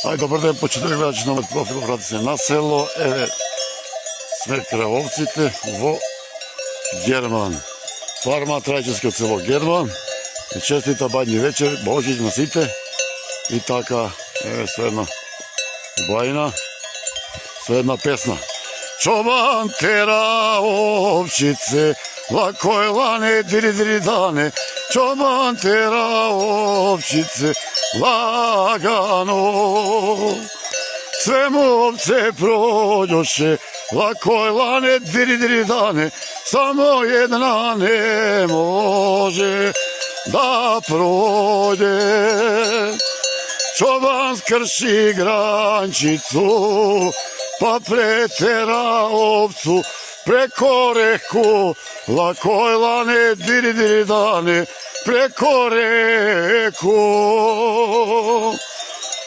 Ај, добар ден, почитувани гледачи на мојот профил, врати се на село. Еве, сме крај овците во Герман. Фарма традицијска од село Герман. И честита бајни вечер, Божич на сите. И така, еве, со една бајна, со една песна. Чобан тера овчице, лакој лане, дири дане. Чобан тера овчице, лагано. Све му овце проđоше, лакој лане, дири дане. Само една не може да проđe. Čoban skrši grančicu, pa pretera ovcu preko reku. Lakoj lane, diri dane, preko reku.